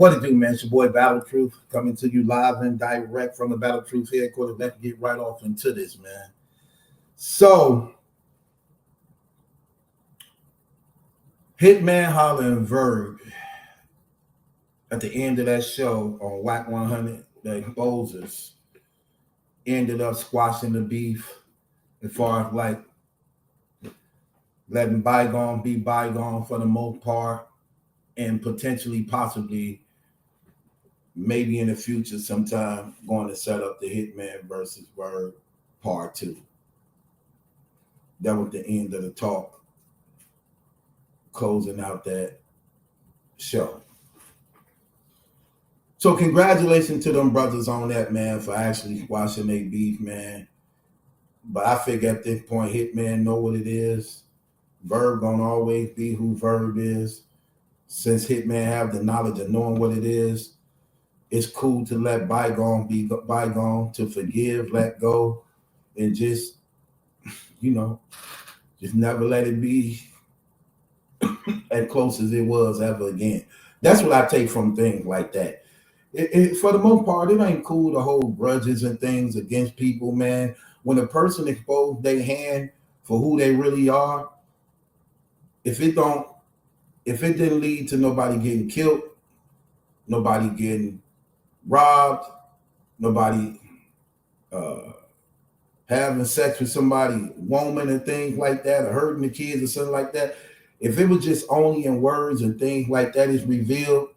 What it do, man? It's your boy Battle Truth coming to you live and direct from the Battle Truth headquarters. Let's get right off into this, man. So, Hitman, Holla, and Verb at the end of that show on Whack 100, the exposers ended up squashing the beef as far as like letting bygone be bygone for the most part, and potentially, possibly, maybe in the future sometime going to set up the Hitman versus Verb part 2. That was the end of the talk, closing out that show. So congratulations to them brothers on that, man, for actually squashing their beef, man. But I figure at this point, Hitman know what it is. Verb gonna always be who Verb is. Since Hitman have the knowledge of knowing what it is, it's cool to let bygone be bygone, to forgive, let go, and just, just never let it be as close as it was ever again. That's what I take from things like that. For the most part, it ain't cool to hold grudges and things against people, man. When a person exposed their hand for who they really are, if it didn't lead to nobody getting killed, nobody getting robbed, nobody having sex with somebody, woman and things like that, or hurting the kids or something like that, if it was just only in words and things like that is revealed,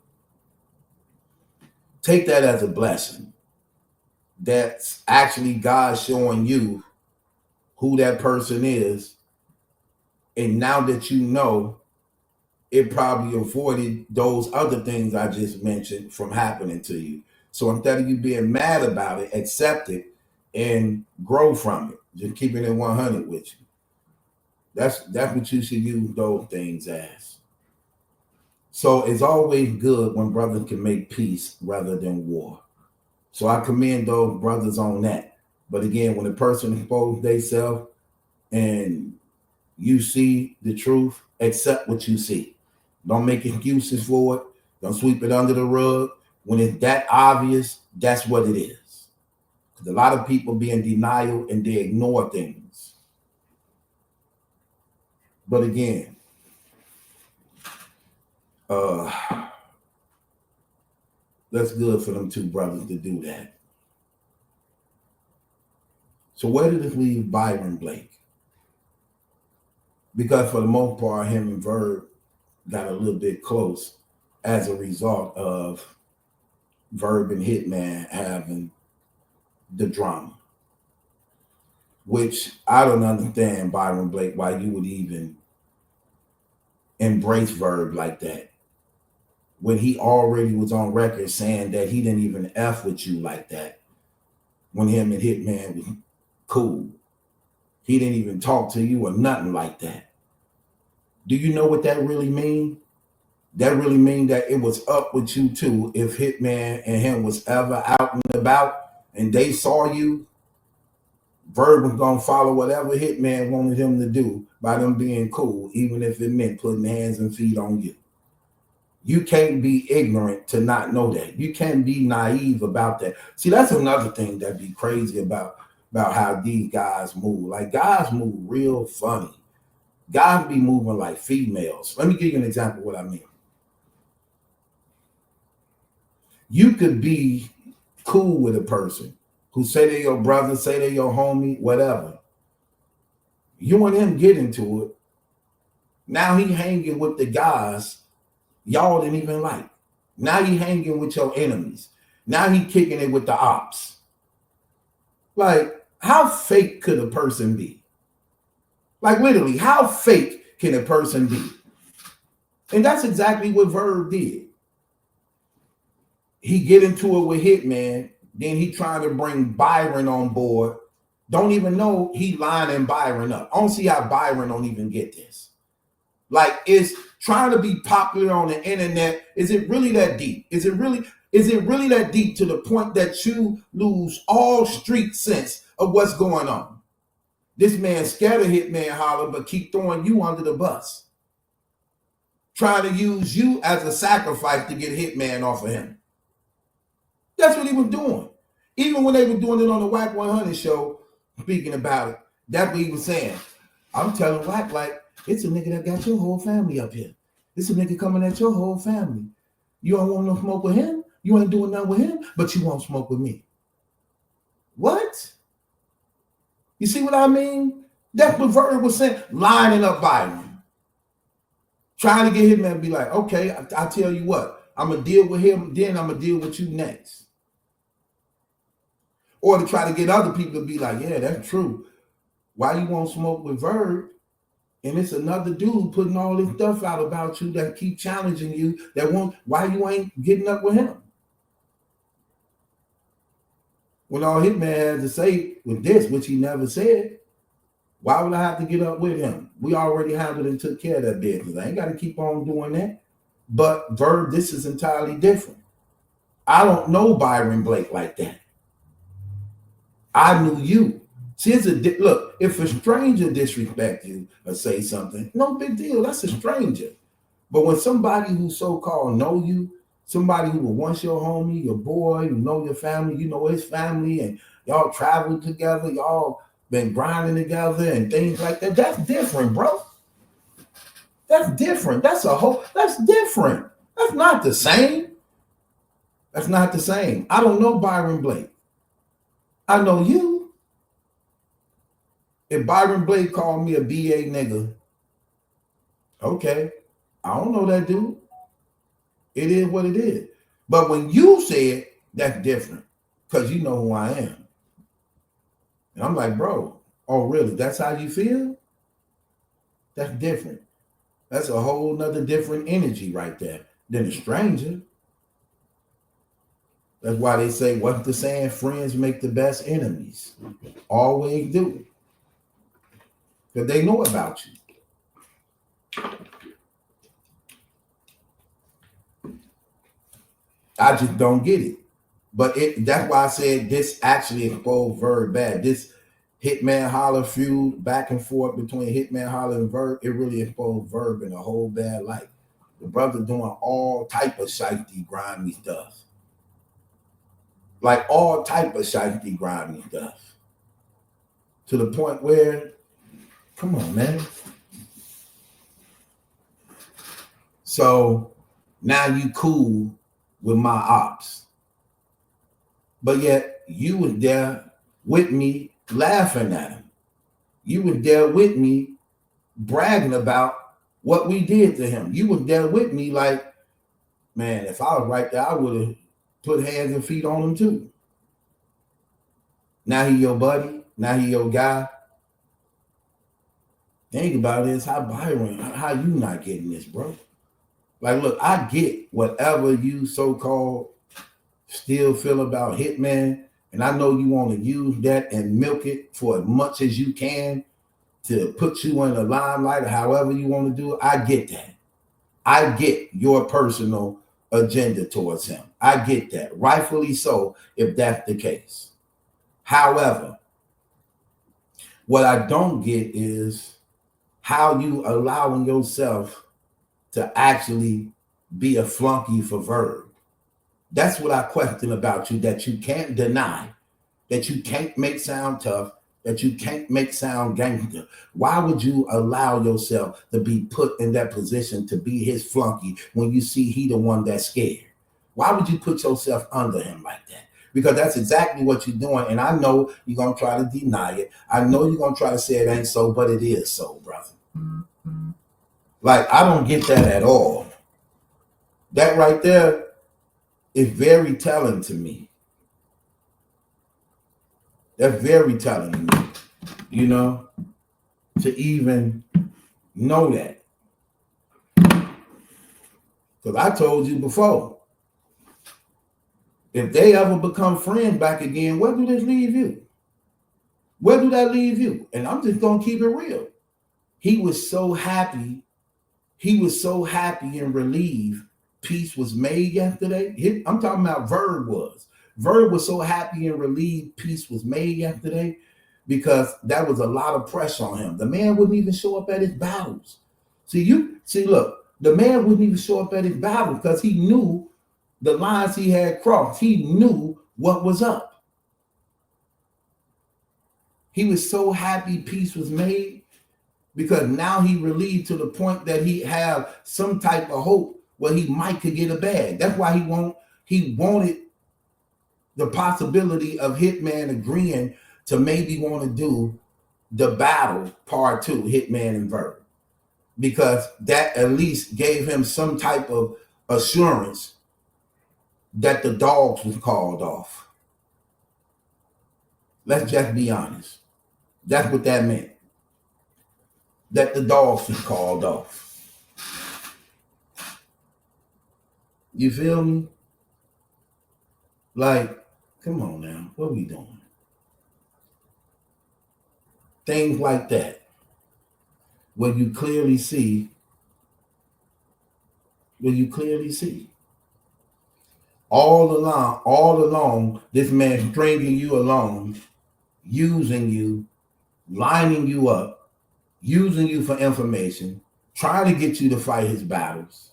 take that as a blessing. That's actually God showing you who that person is. And now that you know, it probably avoided those other things I just mentioned from happening to you. So instead of you being mad about it, accept it and grow from it. Just keeping it 100 with you. That's what you should use those things as. So it's always good when brothers can make peace rather than war. So I commend those brothers on that. But again, when a person exposes themselves and you see the truth, accept what you see. Don't make excuses for it. Don't sweep it under the rug. When it's that obvious, that's what it is. Because a lot of people be in denial and they ignore things. But again, that's good for them two brothers to do that. So where did this leave Byron Blakk? Because for the most part, him and Verb got a little bit close as a result of Verb and Hitman having the drama. Which I don't understand, Byron Blakk, why you would even embrace Verb like that, when he already was on record saying that he didn't even F with you like that when him and Hitman was cool. He didn't even talk to you or nothing like that. Do you know what that really mean? That really mean that it was up with you too if Hitman and him was ever out and about and they saw you. Verb was going to follow whatever Hitman wanted him to do by them being cool, even if it meant putting hands and feet on you. You can't be ignorant to not know that. You can't be naive about that. See, that's another thing that'd be crazy about how these guys move. Like, guys move real funny. Guys be moving like females. Let me give you an example of what I mean. You could be cool with a person who say they're your brother, say they're your homie, whatever. You and him get into it. Now he hanging with the guys y'all didn't even like. Now he hanging with your enemies. Now he kicking it with the ops. Like, how fake could a person be? Like, literally, how fake can a person be? And that's exactly what Verb did. He get into it with Hitman, then he trying to bring Byron on board. Don't even know he lining Byron up. I don't see how Byron don't even get this. Like, it's trying to be popular on the internet. Is it really that deep? Is it really that deep to the point that you lose all street sense of what's going on? This man scared of Hitman Holler, but keep throwing you under the bus. trying to use you as a sacrifice to get Hitman off of him. That's what he was doing. Even when they were doing it on the Whack 100 show, speaking about it, that's what he was saying. I'm telling Whack, like, it's a nigga that got your whole family up here. It's a nigga coming at your whole family. You don't want no smoke with him? You ain't doing nothing with him, but you won't smoke with me. What? You see what I mean? That's what Verb was saying, lining up Byron. Trying to get him and be like, okay, I tell you what, I'm going to deal with him, then I'm going to deal with you next. Or to try to get other people to be like, yeah, that's true. Why you won't smoke with Verb? And it's another dude putting all this stuff out about you that keep challenging you, that won't, why you ain't getting up with him? When all Hitman has to say with this, which he never said, why would I have to get up with him? We already handled and took care of that business. I ain't got to keep on doing that. But Verb, this is entirely different. I don't know Byron Blakk like that. I knew you. See, it's look, if a stranger disrespect you or say something, no big deal. That's a stranger. But when somebody who so-called know you, somebody who was once your homie, your boy, who know your family, you know his family, and y'all traveled together, y'all been grinding together and things like that, that's different, bro. That's different. That's different. That's not the same. That's not the same. I don't know Byron Blakk. I know you. If Byron Blakk called me a BA nigga, okay, I don't know that dude. It is what it is. But when you say it, that's different because you know who I am. And I'm like, bro, oh, really? That's how you feel? That's different. That's a whole nother different energy right there than a stranger. That's why they say, what's the saying? Friends make the best enemies. Always do. Because they know about you. I just don't get it. But that's why I said this actually exposed Verb bad. This Hitman Holler feud back and forth between Hitman Holler and Verb, it really exposed Verb in a whole bad light. The brother doing all type of shifty, grimy stuff. Like all type of shifty, grimy stuff. To the point where, come on, man. So now you cool with my ops. But yet you was there with me laughing at him. You was there with me bragging about what we did to him. You was there with me like, man, if I was right there, I would have put hands and feet on him too. Now he your buddy. Now he your guy. Think about this, how Byron, how you not getting this, bro? Like, look, I get whatever you so-called still feel about Hitman, and I know you want to use that and milk it for as much as you can to put you in the limelight or however you want to do it. I get that. I get your personal agenda towards him. I get that. Rightfully so, if that's the case. However, what I don't get is how you allowing yourself to actually be a flunky for Verb. That's what I question about you, that you can't deny, that you can't make sound tough, that you can't make sound gangster. Why would you allow yourself to be put in that position to be his flunky when you see he the one that's scared? Why would you put yourself under him like that? Because that's exactly what you're doing. And I know you're going to try to deny it. I know you're going to try to say it ain't so, but it is so, brother. Like, I don't get that at all. That right there is very telling to me. That's very telling to me, you know, to even know that. Because I told you before, if they ever become friends back again, where do this leave you? Where do that leave you? And I'm just going to keep it real. He was so happy. He was so happy and relieved peace was made yesterday. I'm talking about Verb was. Verb was so happy and relieved peace was made yesterday because that was a lot of pressure on him. The man wouldn't even show up at his battles. Look, The man wouldn't even show up at his battle because he knew the lines he had crossed. He knew what was up. He was so happy peace was made because now he relieved to the point that he have some type of hope where he might could get a bag. That's why he wanted the possibility of Hitman agreeing to maybe want to do the battle part 2, Hitman and Verb, because that at least gave him some type of assurance that the dogs was called off. Let's just be honest. That's what that meant. That the dogs was called off. You feel me? Like, come on now, what are we doing? Things like that, where you clearly see, all along, this man stringing you along, using you, lining you up, using you for information, trying to get you to fight his battles,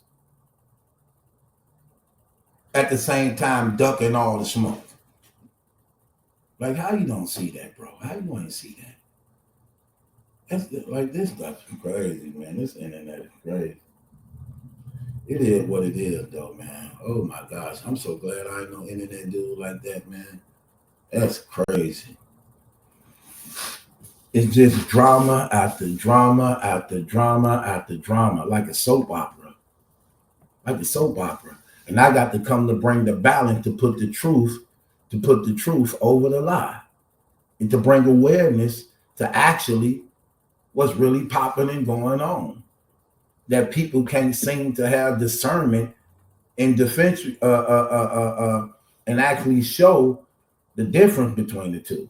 at the same time ducking all the smoke. Like, how you don't see that, bro? How you ain't see that? That's like, this stuff's crazy, man. This internet is crazy. It is what it is, though, man. Oh my gosh, I'm so glad I ain't no internet dude like that, man. That's crazy. It's just drama after drama after drama after drama, like a soap opera. Like a soap opera. And I got to come to bring the balance, to put the truth over the lie, and to bring awareness to actually what's really popping and going on, that people can't seem to have discernment in defense and actually show the difference between the two.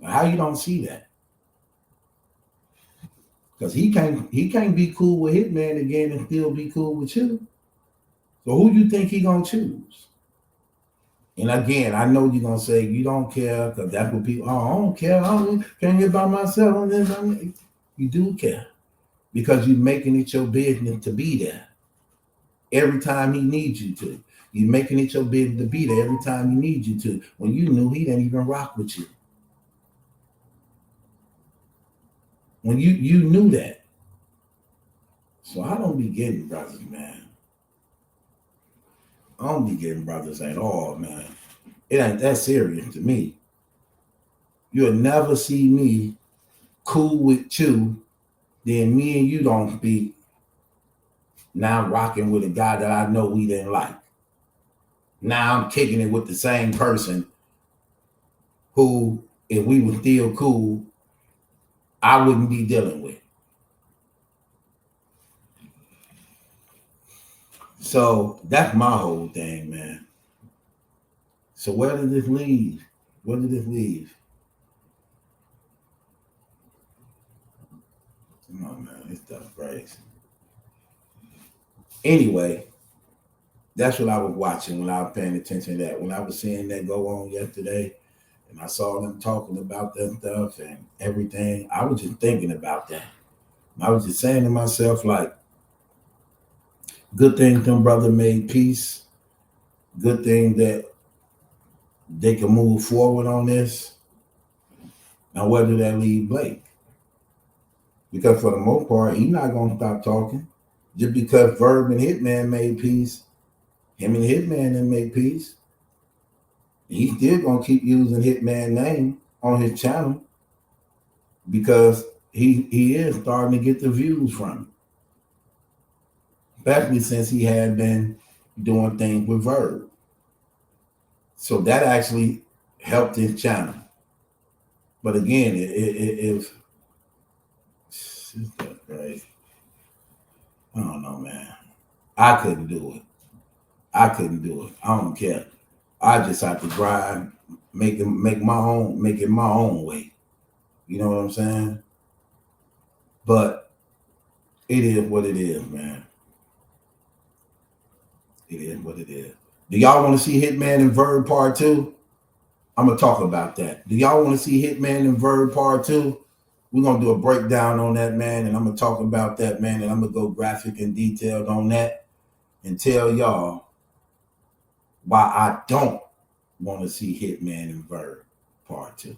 How you don't see that? Because he can't be cool with Hitman again and still be cool with you. So who you think he gonna choose? And again, I know you're gonna say you don't care, because that's what people. Oh, I don't care. I can't get by myself. You do care, because you're making it your business to be there every time he needs you to. You're making it your business to be there every time he needs you to. When you knew he didn't even rock with you. When you knew that. So I don't be getting brothers, man. I don't be getting brothers at all, man. It ain't that serious to me. You'll never see me cool with you, then me and you don't speak. Now I'm rocking with a guy that I know we didn't like. Now I'm kicking it with the same person who, if we were still cool, I wouldn't be dealing with. So that's my whole thing, man. So where did this leave? Where did this leave? Come on, man. This stuff's crazy. Anyway, that's what I was watching when I was paying attention to that. When I was seeing that go on yesterday, and I saw them talking about that stuff and everything, I was just thinking about that. I was just saying to myself, like, good thing them brother made peace. Good thing that they can move forward on this. Now, where do that leave Blakk? Because for the most part, he's not going to stop talking. Just because Verb and Hitman made peace, him and Hitman didn't make peace. He's still going to keep using Hitman name on his channel because he is starting to get the views from it. Especially since he had been doing things with Verb. So that actually helped his channel. But again, if right, I don't know, man. I couldn't do it. I don't care. I just have to grind, make it my own way. You know what I'm saying? But it is what it is, man. It is what it is. Do y'all want to see Hitman and Verb Part 2? I'm going to talk about that. Do y'all want to see Hitman and Verb Part 2? We're going to do a breakdown on that, man, and I'm going to talk about that, man, and I'm going to go graphic and detailed on that and tell y'all why I don't want to see Hitman and Verb Part 2.